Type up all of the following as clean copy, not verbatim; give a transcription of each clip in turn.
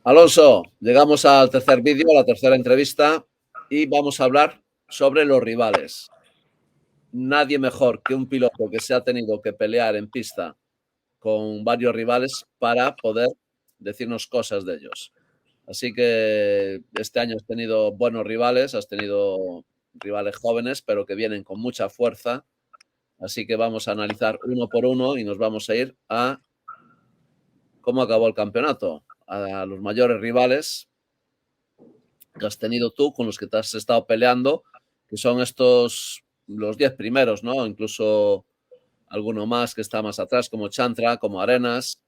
Alonso, llegamos al tercer vídeo, a la tercera entrevista, y vamos a hablar sobre los rivales. Nadie mejor que un piloto que se ha tenido que pelear en pista con varios rivales para poder decirnos cosas de ellos. Así que este año has tenido buenos rivales, has tenido rivales jóvenes, pero que vienen con mucha fuerza. Así que vamos a analizar uno por uno y nos vamos a ir a cómo acabó el campeonato, a los mayores rivales que has tenido tú, con los que te has estado peleando, que son estos, los 10 primeros, ¿no? Incluso alguno más que está más atrás, como Chantra, como Arenas,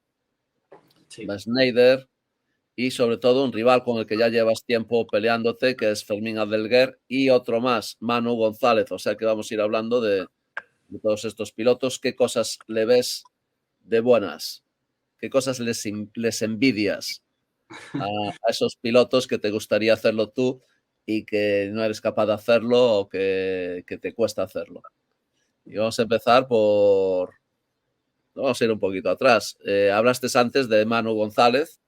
Sí. Schneider, y sobre todo un rival con el que ya llevas tiempo peleándote, que es Fermín Abdelguer, y otro más, Manu González. O sea que vamos a ir hablando de todos estos pilotos. ¿Qué cosas le ves de buenas? ¿Qué cosas les envidias a esos pilotos que te gustaría hacerlo tú y que no eres capaz de hacerlo o que te cuesta hacerlo? Y vamos a empezar por... Vamos a ir un poquito atrás. Hablaste antes de Manu González.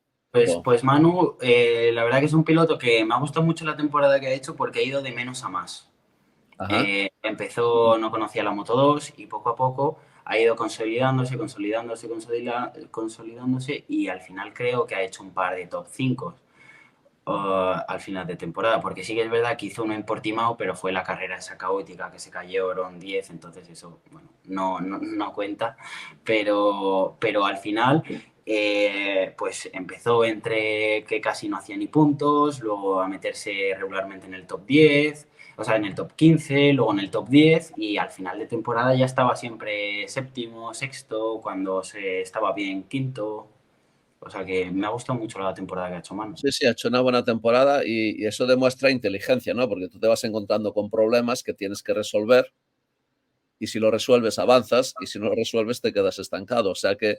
Pues Manu, la verdad que es un piloto que me ha gustado mucho la temporada que ha hecho porque ha ido de menos a más. Ajá. Empezó, no conocía la Moto 2 y poco a poco ha ido consolidándose y al final creo que ha hecho un par de top 5 al final de temporada, porque sí que es verdad que hizo uno en Portimao, pero fue la carrera esa caótica que se cayeron 10, entonces eso, bueno, no cuenta, pero al final pues empezó entre que casi no hacía ni puntos, luego a meterse regularmente en el top 10, o sea, en el top 15, luego en el top 10 y al final de temporada ya estaba siempre séptimo, sexto, cuando se estaba bien quinto. O sea que me ha gustado mucho la temporada que ha hecho Manu. Sí, sí, ha hecho una buena temporada y eso demuestra inteligencia, ¿no? Porque tú te vas encontrando con problemas que tienes que resolver y si lo resuelves avanzas y si no lo resuelves te quedas estancado. O sea que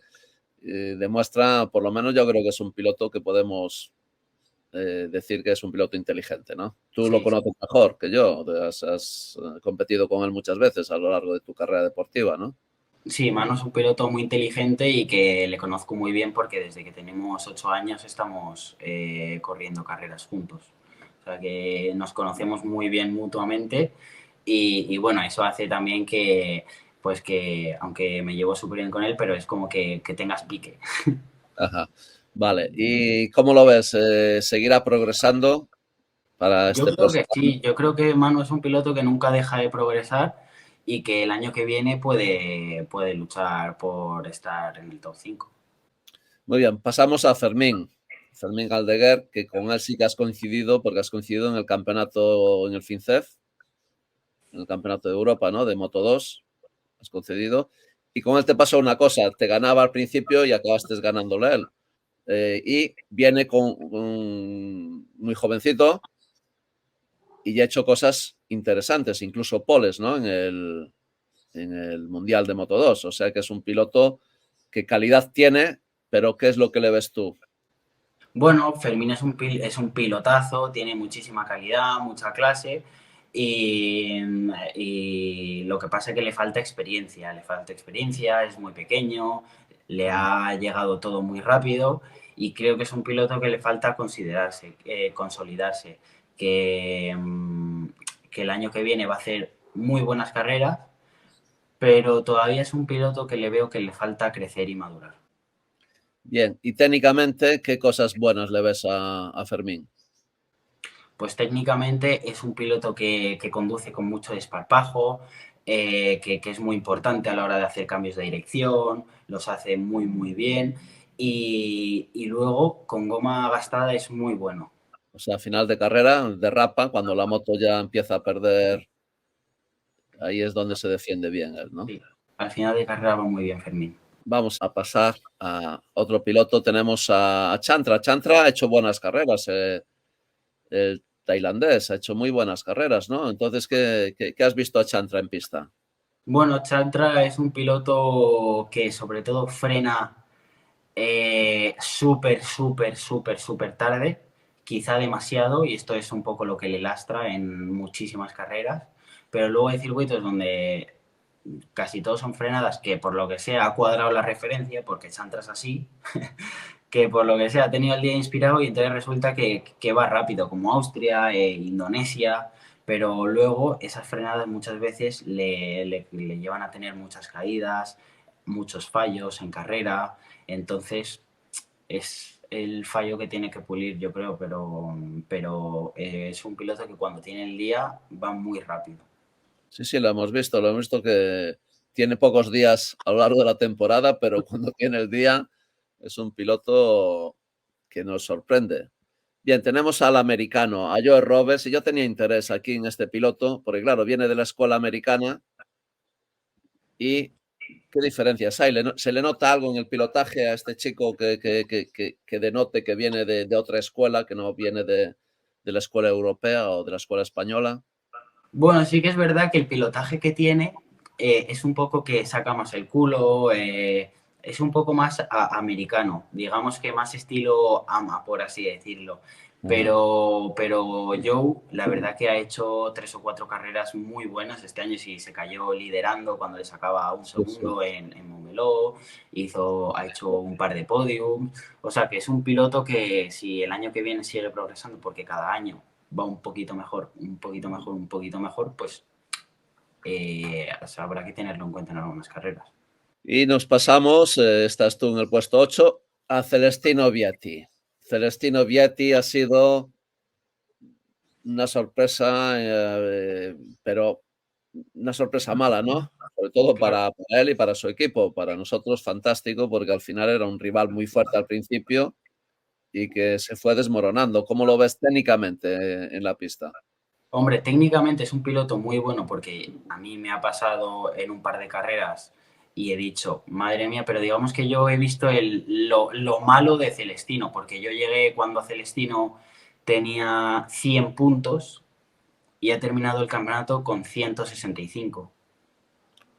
demuestra, por lo menos yo creo que es un piloto que podemos decir que es un piloto inteligente, ¿no? Tú lo Sí, conoces mejor que yo, has competido con él muchas veces a lo largo de tu carrera deportiva, ¿no? sí, Manu es un piloto muy inteligente y que le conozco muy bien porque desde que tenemos 8 años estamos corriendo carreras juntos. O sea que nos conocemos muy bien mutuamente y bueno, eso hace también que, pues que, aunque me llevo súper bien con él, pero es como que tengas pique. Ajá. Vale, ¿y cómo lo ves? ¿Seguirá progresando para Yo este creo que próximo año? sí, yo creo que Manu es un piloto que nunca deja de progresar y que el año que viene puede luchar por estar en el top 5. Muy bien, pasamos a Fermín. Fermín Aldeguer, que con él sí que has coincidido, porque has coincidido en el campeonato, en el FINCEF, en el campeonato de Europa, ¿no? De Moto 2, has concedido. Y con él te pasó una cosa, te ganaba al principio y acabaste ganándole a él. Y viene con un muy jovencito y ya ha hecho cosas interesantes, incluso poles, ¿no? En el Mundial de Moto 2. O sea que es un piloto que calidad tiene, pero ¿qué es lo que le ves tú? Bueno, Fermín es un pilotazo, tiene muchísima calidad, mucha clase y, y lo que pasa es que le falta experiencia, es muy pequeño, le ha llegado todo muy rápido y creo que es un piloto que le falta considerarse, consolidarse, que, que el año que viene va a hacer muy buenas carreras, pero todavía es un piloto que le veo que le falta crecer y madurar. Bien, y técnicamente, ¿qué cosas buenas le ves a Fermín? Pues técnicamente es un piloto que conduce con mucho desparpajo, que es muy importante a la hora de hacer cambios de dirección, los hace muy bien y luego con goma gastada es muy bueno. O sea, a final de carrera, derrapa, cuando la moto ya empieza a perder, ahí es donde se defiende bien él, ¿no? Sí, al final de carrera va muy bien Fermín. Vamos a pasar a otro piloto. Tenemos a Chantra. Chantra ha hecho buenas carreras. El tailandés ha hecho muy buenas carreras, ¿no? Entonces, ¿qué has visto a Chantra en pista? Bueno, Chantra es un piloto que sobre todo frena súper tarde, quizá demasiado, y esto es un poco lo que le lastra en muchísimas carreras, pero luego hay circuitos donde casi todos son frenadas que por lo que sea ha cuadrado la referencia, porque Chantra es así, que por lo que sea ha tenido el día inspirado y entonces resulta que va rápido, como Austria, Indonesia, pero luego esas frenadas muchas veces le llevan a tener muchas caídas, muchos fallos en carrera, entonces es el fallo que tiene que pulir, yo creo, pero es un piloto que cuando tiene el día va muy rápido. Sí, sí, lo hemos visto que tiene pocos días a lo largo de la temporada, pero cuando tiene el día es un piloto que nos sorprende. Bien, tenemos al americano, a Joe Roberts, y yo tenía interés aquí en este piloto, porque claro, viene de la escuela americana y ¿qué diferencias hay? ¿Se le nota algo en el pilotaje a este chico que denote que viene de otra escuela, que no viene de la escuela europea o de la escuela española? Bueno, sí que es verdad que el pilotaje que tiene es un poco que saca más el culo, es un poco más americano, digamos que más estilo ama, por así decirlo. Ajá. Pero Joe, la verdad que ha hecho 3 o 4 carreras muy buenas. Este año sí se cayó liderando cuando le sacaba un Sí, sí. segundo en Montmeló, ha hecho un par de podiums. O sea que es un piloto que si el año que viene sigue progresando, porque cada año va un poquito mejor, un poquito mejor, un poquito mejor, pues o sea, habrá que tenerlo en cuenta en algunas carreras. Y nos pasamos, estás tú en el puesto 8, a Celestino Vietti. Celestino Vietti ha sido una sorpresa, pero una sorpresa mala, ¿no? Sobre todo Claro. para él y para su equipo. Para nosotros, fantástico, porque al final era un rival muy fuerte al principio y que se fue desmoronando. ¿Cómo lo ves técnicamente en la pista? Hombre, técnicamente es un piloto muy bueno porque a mí me ha pasado en un par de carreras y he dicho, madre mía, pero digamos que yo he visto lo malo de Celestino, porque yo llegué cuando Celestino tenía 100 puntos y ha terminado el campeonato con 165.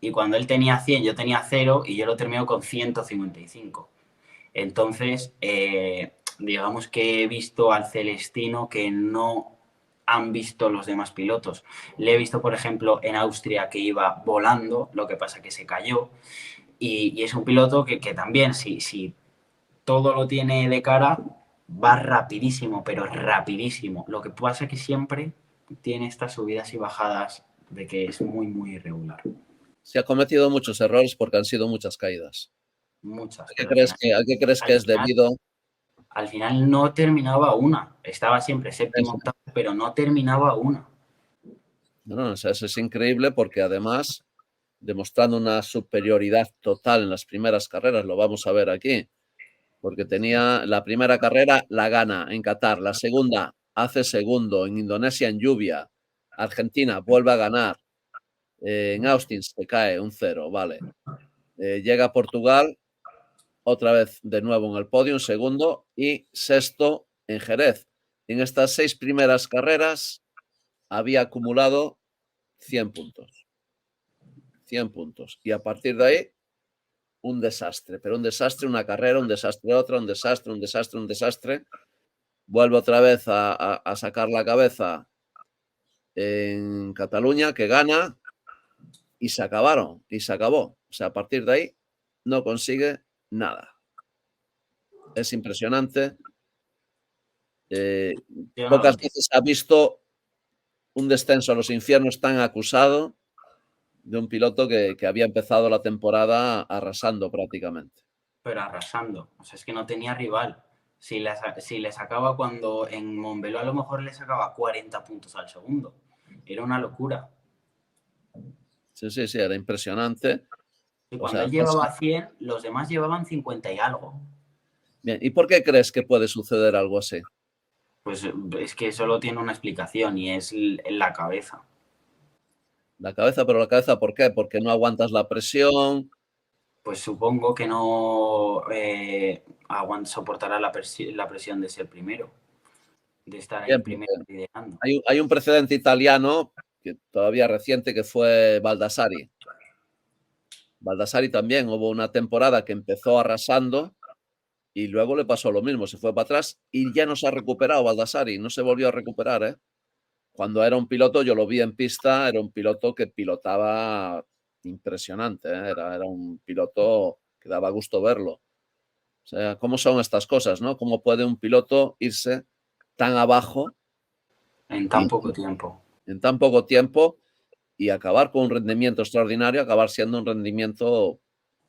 Y cuando él tenía 100, yo tenía 0 y yo lo termino con 155. Entonces, digamos que he visto al Celestino que no han visto los demás pilotos. Le he visto, por ejemplo, en Austria que iba volando, lo que pasa que se cayó. Y es un piloto que también, si todo lo tiene de cara, va rapidísimo, pero rapidísimo. Lo que pasa que siempre tiene estas subidas y bajadas de que es muy, muy irregular. Se ha cometido muchos errores porque han sido muchas caídas. Muchas, ¿A qué pero crees a qué crees que al es final debido? al final no terminaba una. Estaba siempre séptimo, octavo, pero no terminaba una. No, no, o sea, eso es increíble porque además, demostrando una superioridad total en las primeras carreras, lo vamos a ver aquí, porque tenía la primera carrera, la gana en Qatar, la segunda hace segundo, en Indonesia en lluvia, Argentina vuelve a ganar, en Austin se cae un cero, vale. Llega a Portugal, otra vez de nuevo en el podio, un segundo, y sexto en Jerez. En estas 6 primeras carreras había acumulado 100 puntos. 100 puntos. Y a partir de ahí, un desastre. Pero un desastre, una carrera, un desastre otra, un desastre, un desastre, un desastre. Vuelve otra vez a sacar la cabeza en Cataluña, que gana, y se acabaron, y se acabó. O sea, a partir de ahí no consigue nada. Es impresionante. Eh, Yo no lo Pocas entiendo. veces ha visto un descenso a los infiernos tan acusado de un piloto que había empezado la temporada arrasando prácticamente. Pero arrasando. O sea, es que no tenía rival. Si le sacaba cuando en Montbeló a lo mejor le sacaba 40 puntos al segundo. Era una locura. Sí, sí, sí, era impresionante. Y O cuando sea, él llevaba 100, los demás llevaban 50 y algo. bien, ¿y por qué crees que puede suceder algo así? Pues es que solo tiene una explicación y es la cabeza. La cabeza, pero la cabeza, ¿por qué? Porque no aguantas la presión. Pues supongo que no soportará la presión de ser primero, de estar ahí Bien, primero porque liderando. hay un precedente italiano que todavía reciente que fue Baldassari. Baldassari también hubo una temporada que empezó arrasando y luego le pasó lo mismo, se fue para atrás y ya no se ha recuperado Baldassari, no se volvió a recuperar, ¿eh? Cuando era un piloto, yo lo vi en pista, era un piloto que pilotaba impresionante, ¿eh? Era un piloto que daba gusto verlo. O sea, ¿cómo son estas cosas, no? ¿Cómo puede un piloto irse tan abajo En tan y poco tiempo? en tan poco tiempo y acabar con un rendimiento extraordinario, acabar siendo un rendimiento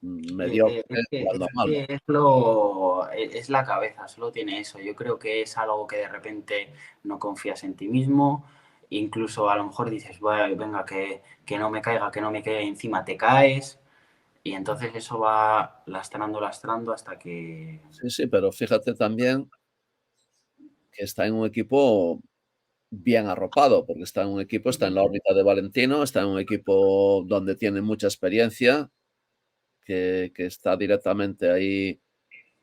mediocre, tirando a malo? Es la cabeza, solo tiene eso. Yo creo que es algo que de repente no confías en ti mismo, incluso a lo mejor dices, "Vaya, venga, que no me caiga, que no me caiga", y encima te caes, y entonces eso va lastrando, lastrando hasta que... Sí, sí, pero fíjate también que está en un equipo bien arropado, porque está en un equipo, está en la órbita de Valentino, está en un equipo donde tiene mucha experiencia, que está directamente ahí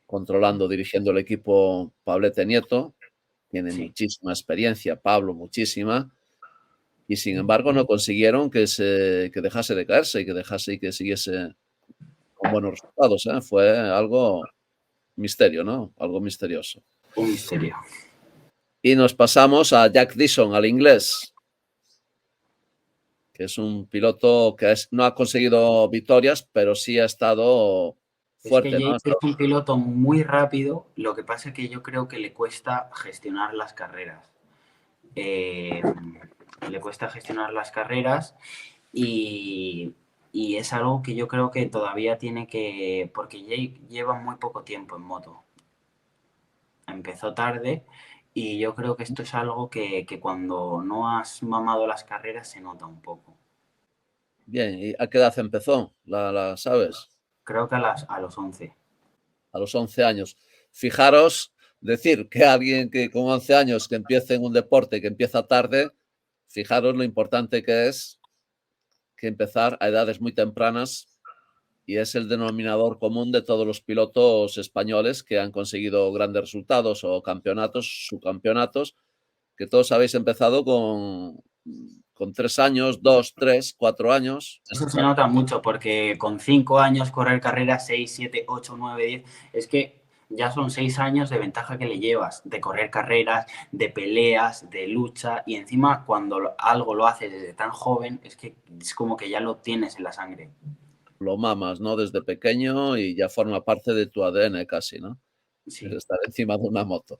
controlando, dirigiendo el equipo Pablete Nieto, tiene Sí. muchísima experiencia, Pablo muchísima, y sin embargo no consiguieron que dejase de caerse y que dejase y que siguiese con buenos resultados, ¿eh? Fue algo misterio, ¿no? Algo misterioso. Un misterio. Y nos pasamos a Jack Dixon, al inglés, que es un piloto que no ha conseguido victorias, pero sí ha estado Es que fuerte, ¿no? Jake es un piloto muy rápido, lo que pasa es que yo creo que le cuesta gestionar las carreras. Eh, Le cuesta gestionar las carreras y, y es algo que yo creo que todavía tiene que... Porque Jake lleva muy poco tiempo en moto. Empezó tarde y yo creo que esto es algo que cuando no has mamado las carreras se nota un poco. Bien, ¿y a qué edad empezó? ¿La sabes? Creo que a los 11. A los 11 años. Fijaros, decir que alguien que con 11 años que empiece en un deporte que empieza tarde, fijaros lo importante que es que empezar a edades muy tempranas y es el denominador común de todos los pilotos españoles que han conseguido grandes resultados o campeonatos, subcampeonatos, que todos habéis empezado con 3 años, 2, 3, 4 años. Eso se nota mucho porque con 5 años correr carreras 6, 7, 8, 9, 10, es que ya son 6 años de ventaja que le llevas, de correr carreras, de peleas, de lucha, y encima cuando algo lo haces desde tan joven, es que es como que ya lo tienes en la sangre. Lo mamas, ¿no? Desde pequeño y ya forma parte de tu ADN casi, ¿no? Es Sí. estar encima de una moto.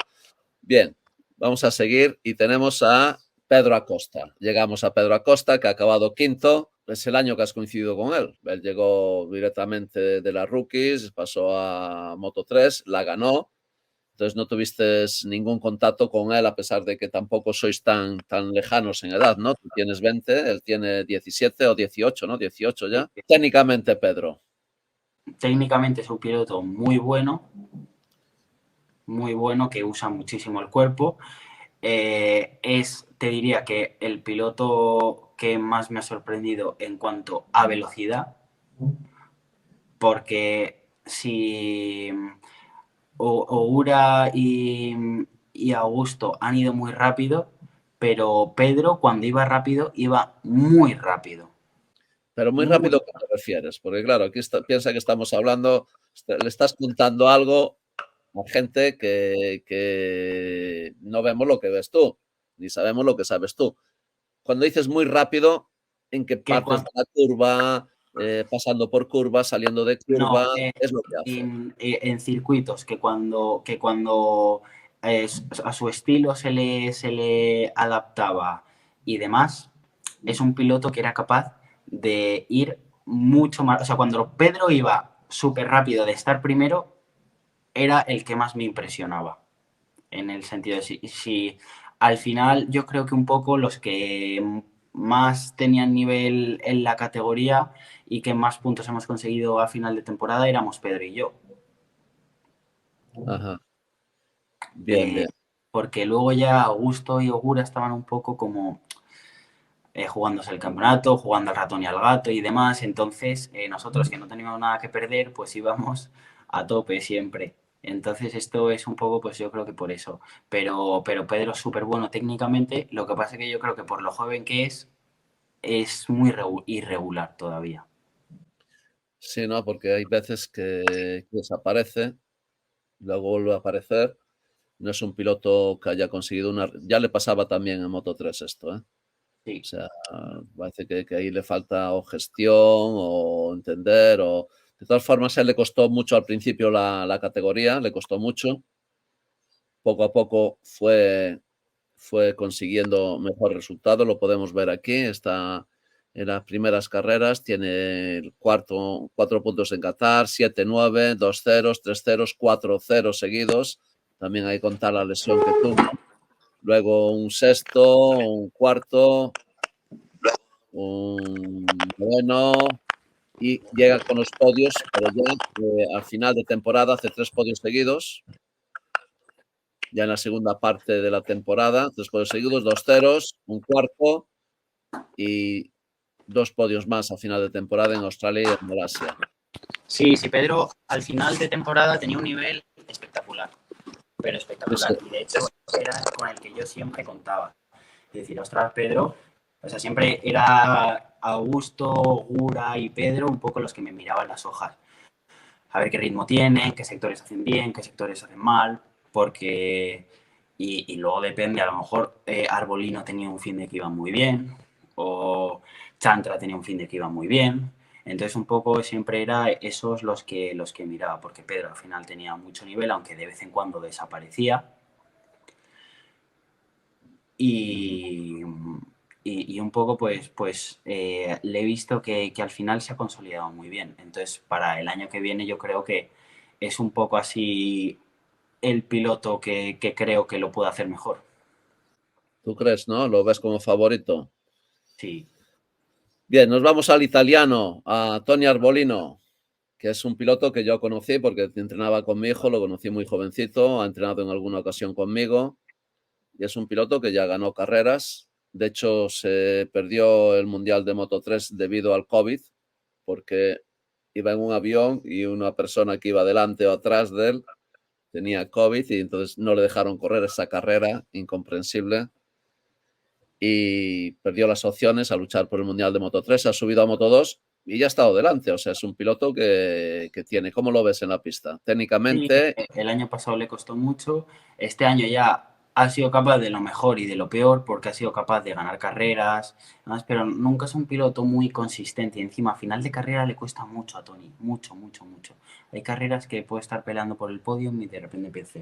Bien, vamos a seguir y tenemos a Pedro Acosta. Llegamos a Pedro Acosta, que ha acabado quinto. Es el año que has coincidido con él. Él llegó directamente de las rookies, pasó a Moto 3, la ganó. Entonces no tuviste ningún contacto con él, a pesar de que tampoco sois tan lejanos en edad, ¿no? Tú tienes 20, él tiene 17 o 18, ¿no? 18 ya. Técnicamente, Pedro. Técnicamente es un piloto muy bueno, que usa muchísimo el cuerpo. Te diría que el piloto que más me ha sorprendido en cuanto a velocidad, porque si Oura y Augusto han ido muy rápido, pero Pedro cuando iba rápido iba muy rápido. Pero muy Muy... rápido, ¿a qué te refieres? Porque claro, aquí piensa que estamos hablando, le estás contando algo a gente que no vemos lo que ves tú, ni sabemos lo que sabes tú. Cuando dices muy rápido, ¿en qué que partes de la curva, pasando por curva, saliendo de curva, No, es lo que hace? en circuitos, que cuando a su estilo se le adaptaba y demás, es un piloto que era capaz de ir mucho más. O sea, cuando Pedro iba súper rápido de estar primero, era el que más me impresionaba. En el sentido de si al final yo creo que un poco los que más tenían nivel en la categoría y que más puntos hemos conseguido a final de temporada éramos Pedro y yo. Ajá, bien, Eh, bien. Porque luego ya Augusto y Ogura estaban un poco como jugándose el campeonato, jugando al ratón y al gato y demás. Entonces, nosotros que no teníamos nada que perder, pues íbamos a tope siempre. Entonces, esto es un poco, pues yo creo que por eso. Pero Pedro es súper bueno técnicamente. Lo que pasa es que yo creo que por lo joven que es muy irregular todavía. Sí, ¿no? Porque hay veces que desaparece, luego vuelve a aparecer. No es un piloto que haya conseguido una... Ya le pasaba también en Moto 3 esto, ¿eh? O Sí. sea, parece que ahí le falta o gestión o entender o... De todas formas, a él le costó mucho al principio la categoría, le costó mucho. Poco a poco fue consiguiendo mejor resultado, lo podemos ver aquí, está en las primeras carreras, tiene el 4 puntos en Qatar, 7-9, 2-0, 3-0, 4-0 seguidos, también hay que contar la lesión que tuvo, luego un sexto, un cuarto, un noveno, y llega con los podios, pero ya al final de temporada hace 3 podios seguidos, ya en la segunda parte de la temporada, 3 podios seguidos, 2 ceros, un cuarto y 2 podios más a final de temporada en Australia y en Malasia. Sí, Pedro al final de temporada tenía un nivel espectacular, pero espectacular. Sí. Y de hecho era con el que yo siempre contaba. Es decir, ostras, Pedro, o sea, siempre era Augusto, Gura y Pedro un poco los que me miraban las hojas. A ver qué ritmo tienen, qué sectores hacen bien, qué sectores hacen mal, porque... Y luego depende, a lo mejor Arbolino tenía un fin de que iba muy bien, o Chantra tenía un fin de que iba muy bien. Entonces un poco siempre era esos los que miraba, porque Pedro al final tenía mucho nivel, aunque de vez en cuando desaparecía. Y un poco pues le he visto que al final se ha consolidado muy bien. Entonces para el año que viene yo creo que es un poco así el piloto que creo que lo puede hacer mejor. ¿Tú crees, no? ¿Lo ves como favorito? Sí. Bien, nos vamos al italiano, a Tony Arbolino, que es un piloto que yo conocí porque entrenaba con mi hijo, lo conocí muy jovencito, ha entrenado en alguna ocasión conmigo y es un piloto que ya ganó carreras. De hecho, se perdió el Mundial de Moto 3 debido al COVID, porque iba en un avión y una persona que iba delante o atrás de él tenía COVID y entonces no le dejaron correr esa carrera, incomprensible, y perdió las opciones a luchar por el Mundial de Moto 3, ha subido a Moto 2 y ya ha estado delante, o sea, es un piloto que tiene. ¿Cómo lo ves en la pista? Técnicamente... Sí, el año pasado le costó mucho, este año ya ha sido capaz de lo mejor y de lo peor porque ha sido capaz de ganar carreras, además, pero nunca es un piloto muy consistente y encima a final de carrera le cuesta mucho a Tony, mucho, mucho, mucho. Hay carreras que puede estar peleando por el podio y de repente empieza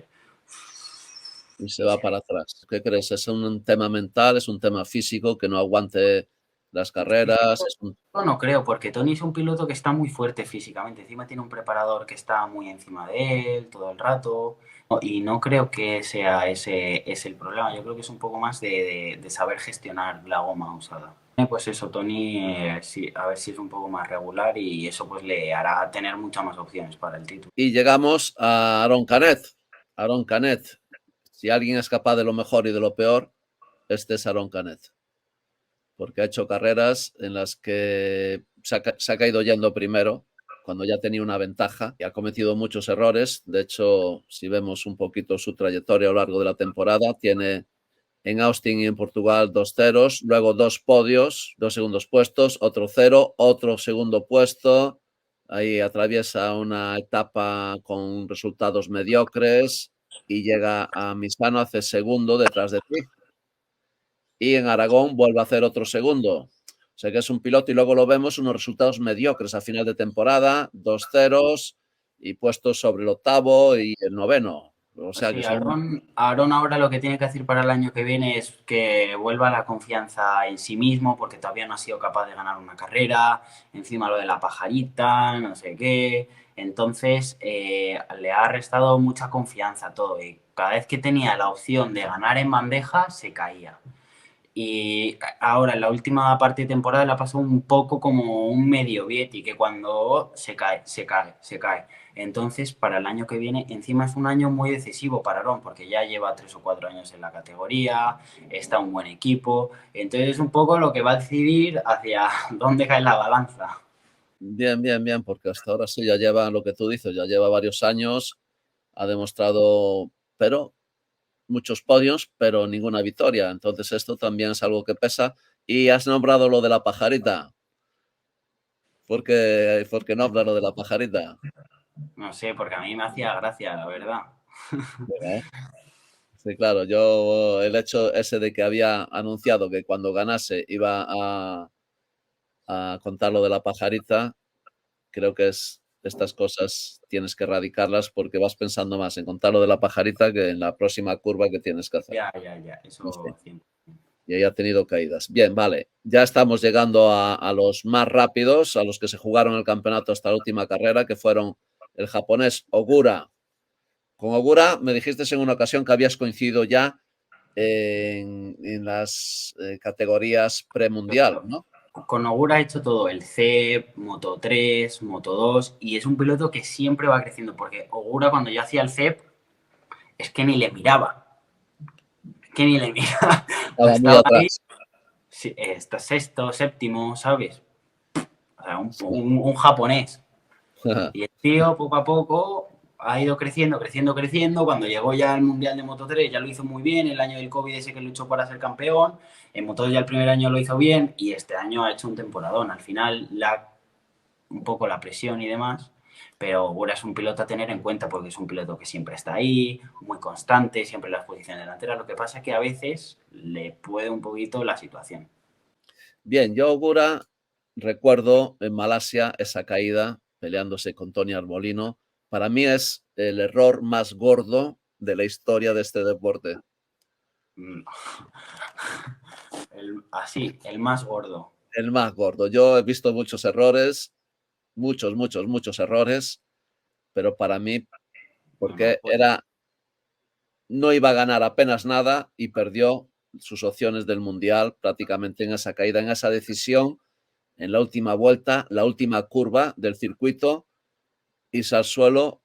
y se va para atrás. ¿Qué crees? ¿Es un tema mental? ¿Es un tema físico que no aguante las carreras? ¿Es un... No creo, porque Tony es un piloto que está muy fuerte físicamente. Encima tiene un preparador que está muy encima de él todo el rato. Y no creo que sea ese es el problema. Yo creo que es un poco más de saber gestionar la goma usada. Pues eso, Tony, sí, a ver si es un poco más regular y eso pues le hará tener muchas más opciones para el título. Y llegamos a Aaron Canet. Aaron Canet. Si alguien es capaz de lo mejor y de lo peor, este es Aaron Canet. Porque ha hecho carreras en las que se ha caído yendo primero, cuando ya tenía una ventaja, y ha cometido muchos errores. De hecho, si vemos un poquito su trayectoria a lo largo de la temporada, tiene en Austin y en Portugal 2 ceros, luego 2 podios, 2 segundos puestos, otro cero, otro segundo puesto. Ahí atraviesa una etapa con resultados mediocres y llega a Misano, hace segundo detrás de ti. Y en Aragón vuelve a hacer otro segundo. O sea que es un piloto y luego lo vemos unos resultados mediocres a final de temporada, 2 ceros y puestos sobre el octavo y el noveno. O sea que Sí, son... Aaron ahora lo que tiene que hacer para el año que viene es que vuelva la confianza en sí mismo, porque todavía no ha sido capaz de ganar una carrera, encima lo de la pajarita, no sé qué. Entonces le ha restado mucha confianza a todo y cada vez que tenía la opción de ganar en bandeja, se caía. Y ahora en la última parte de temporada la pasó un poco como un medio Vietti, que cuando se cae, se cae, se cae. Entonces, para el año que viene, encima es un año muy decisivo para Aaron, porque ya lleva 3 o 4 años en la categoría, está un buen equipo. Entonces, es un poco lo que va a decidir hacia dónde cae la balanza. Bien, bien, bien, porque hasta ahora sí ya lleva lo que tú dices, ya lleva varios años, ha demostrado, pero muchos podios, pero ninguna victoria. Entonces esto también es algo que pesa. Y has nombrado lo de la pajarita. ¿Por qué nombra lo de la pajarita? No sé, porque a mí me hacía gracia, la verdad. ¿Verdad? Sí, claro, yo el hecho ese de que había anunciado que cuando ganase iba a contar lo de la pajarita, creo que es estas cosas tienes que erradicarlas porque vas pensando más en contar lo de la pajarita que en la próxima curva que tienes que hacer. Ya, No sé. eso 100%. Y ahí ha tenido caídas. Bien, vale. Ya estamos llegando a los más rápidos, a los que se jugaron el campeonato hasta la última carrera, que fueron el japonés Ogura. Con Ogura me dijiste en una ocasión que habías coincidido ya en las categorías premundial, ¿no? Con Ogura ha hecho todo, el C, Moto 3, Moto 2, y es un piloto que siempre va creciendo, porque Ogura cuando yo hacía el CEP es que ni le miraba, Estaba muy estaba ahí, atrás. sí, está sexto, séptimo, ¿sabes? O sea, Sí. un japonés. Y el tío poco a poco ha ido creciendo, creciendo, creciendo. Cuando llegó ya al Mundial de Moto 3 ya lo hizo muy bien. El año del COVID ese que luchó para ser campeón. En Moto 2 ya el primer año lo hizo bien y este año ha hecho un temporadón. Al final un poco la presión y demás. Pero Ogura es un piloto a tener en cuenta porque es un piloto que siempre está ahí, muy constante, siempre en la posición delantera. Lo que pasa es que a veces le puede un poquito la situación. Bien, yo Ogura recuerdo en Malasia esa caída peleándose con Tony Arbolino. Para mí es el error más gordo de la historia de este deporte. Así, el más gordo. El más gordo. Yo he visto muchos errores, muchos errores, pero para mí, Bueno, porque pues no iba a ganar apenas nada y perdió sus opciones del Mundial prácticamente en esa caída, en esa decisión, en la última vuelta, la última curva del circuito, irse al suelo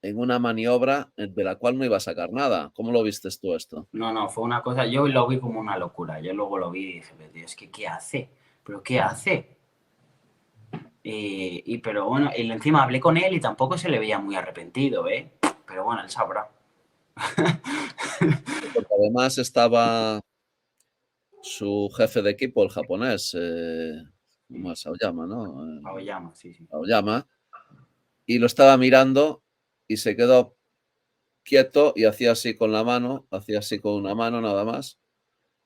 en una maniobra de la cual no iba a sacar nada. ¿Cómo lo viste tú esto? no, fue una cosa, yo lo vi como una locura. Yo luego lo vi y dije, pero tío, es que ¿qué hace? ¿Pero qué hace? Pero bueno, y encima hablé con él y tampoco se le veía muy arrepentido, ¿eh? Pero bueno, él sabrá. Porque además estaba su jefe de equipo, el japonés, ¿cómo es? Aoyama, ¿no? Aoyama, sí, sí. Aoyama, y lo estaba mirando y se quedó quieto y hacía así con la mano, hacía así con una mano nada más,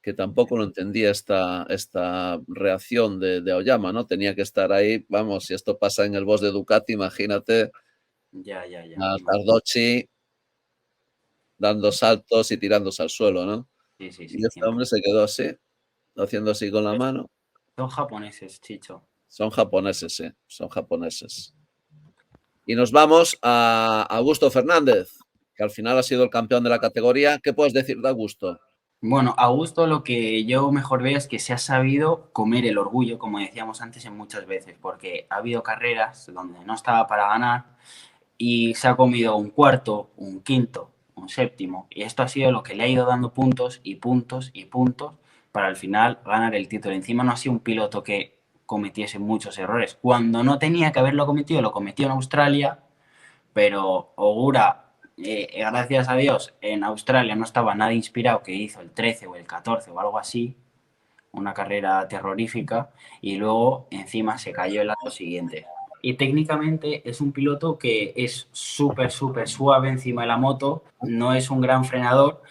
que tampoco lo entendía esta reacción de Aoyama, ¿no? Tenía que estar ahí, vamos, si esto pasa en el boss de Ducati, imagínate Ya, a me imagino. Cardochi dando saltos y tirándose al suelo, ¿no? Sí, Y este hombre 100%. se quedó así, haciendo así con la mano. Son japoneses, Chicho. Son japoneses, sí, son japoneses. Y nos vamos a Augusto Fernández, que al final ha sido el campeón de la categoría. ¿Qué puedes decir de Augusto? Bueno, Augusto lo que yo mejor veo es que se ha sabido comer el orgullo, como decíamos antes, en muchas veces, porque ha habido carreras donde no estaba para ganar y se ha comido un cuarto, un quinto, un séptimo, y esto ha sido lo que le ha ido dando puntos y puntos y puntos para al final ganar el título. Encima no ha sido un piloto que cometiese muchos errores. Cuando no tenía que haberlo cometido, lo cometió en Australia, pero Ogura, gracias a Dios, en Australia no estaba nada inspirado, que hizo el 13 o el 14 o algo así, una carrera terrorífica, y luego encima se cayó el año siguiente. Y técnicamente es un piloto que es súper suave encima de la moto, no es un gran frenador,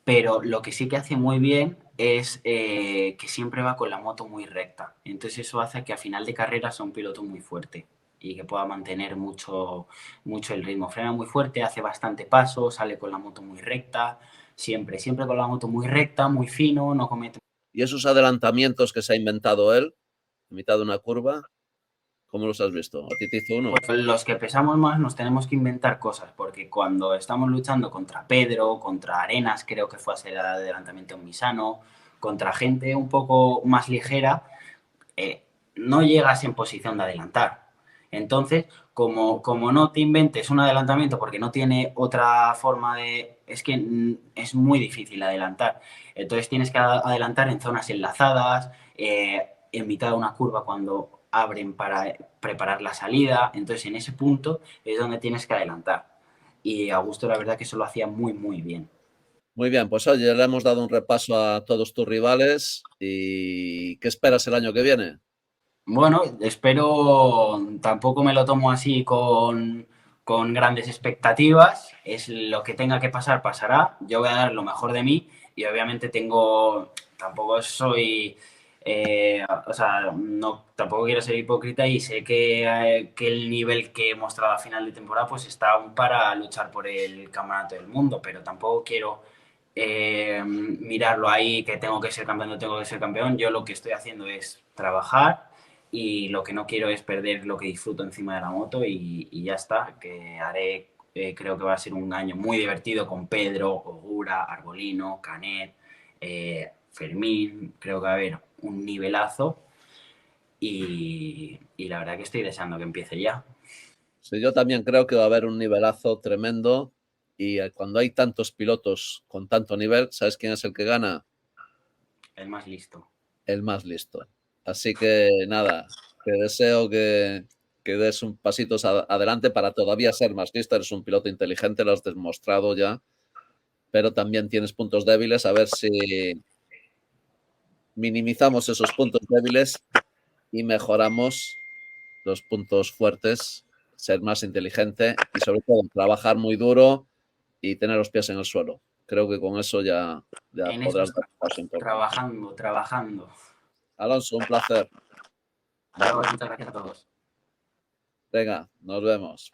pero lo que sí que hace muy bien es que siempre va con la moto muy recta. Entonces eso hace que a final de carrera sea un piloto muy fuerte y que pueda mantener mucho el ritmo. Frena muy fuerte, hace bastante paso, sale con la moto muy recta, siempre con la moto muy recta, muy fino, no comete. Y esos adelantamientos que se ha inventado él, en mitad de una curva, ¿cómo los has visto? ¿A ti te hizo uno? Pues los que pesamos más nos tenemos que inventar cosas, porque cuando estamos luchando contra Pedro, contra Arenas, creo que fue a hacer el adelantamiento en Misano, contra gente un poco más ligera, no llegas en posición de adelantar. Entonces, como no te inventes un adelantamiento porque no tiene otra forma de... Es que es muy difícil adelantar. Entonces tienes que adelantar en zonas enlazadas, en mitad de una curva cuando abren para preparar la salida. Entonces en ese punto es donde tienes que adelantar. Y Augusto la verdad que eso lo hacía muy bien. Muy bien, pues oye, le hemos dado un repaso a todos tus rivales y ¿qué esperas el año que viene? Bueno, espero, tampoco me lo tomo así con grandes expectativas, es lo que tenga que pasar, pasará, yo voy a dar lo mejor de mí y obviamente tampoco soy O sea, no, tampoco quiero ser hipócrita y sé que el nivel que he mostrado a final de temporada pues está aún para luchar por el campeonato del mundo, pero tampoco quiero mirarlo ahí que tengo que ser campeón, no tengo que ser campeón. Yo lo que estoy haciendo es trabajar y lo que no quiero es perder lo que disfruto encima de la moto y ya está, que haré, creo que va a ser un año muy divertido con Pedro, Ogura, Arbolino, Canet, Fermín, creo que va a haber un nivelazo y la verdad que estoy deseando que empiece ya. Sí, yo también creo que va a haber un nivelazo tremendo y cuando hay tantos pilotos con tanto nivel, ¿sabes quién es el que gana? El más listo. El más listo. Así que nada, te deseo que des un pasitos adelante para todavía ser más listo. Eres un piloto inteligente, lo has demostrado ya, pero también tienes puntos débiles. A ver si minimizamos esos puntos débiles y mejoramos los puntos fuertes, ser más inteligente y sobre todo trabajar muy duro y tener los pies en el suelo. Creo que con eso ya En eso podrás dar un paso estamos, importante. trabajando, trabajando. Alonso, un placer. Muchas gracias a todos. Venga, nos vemos.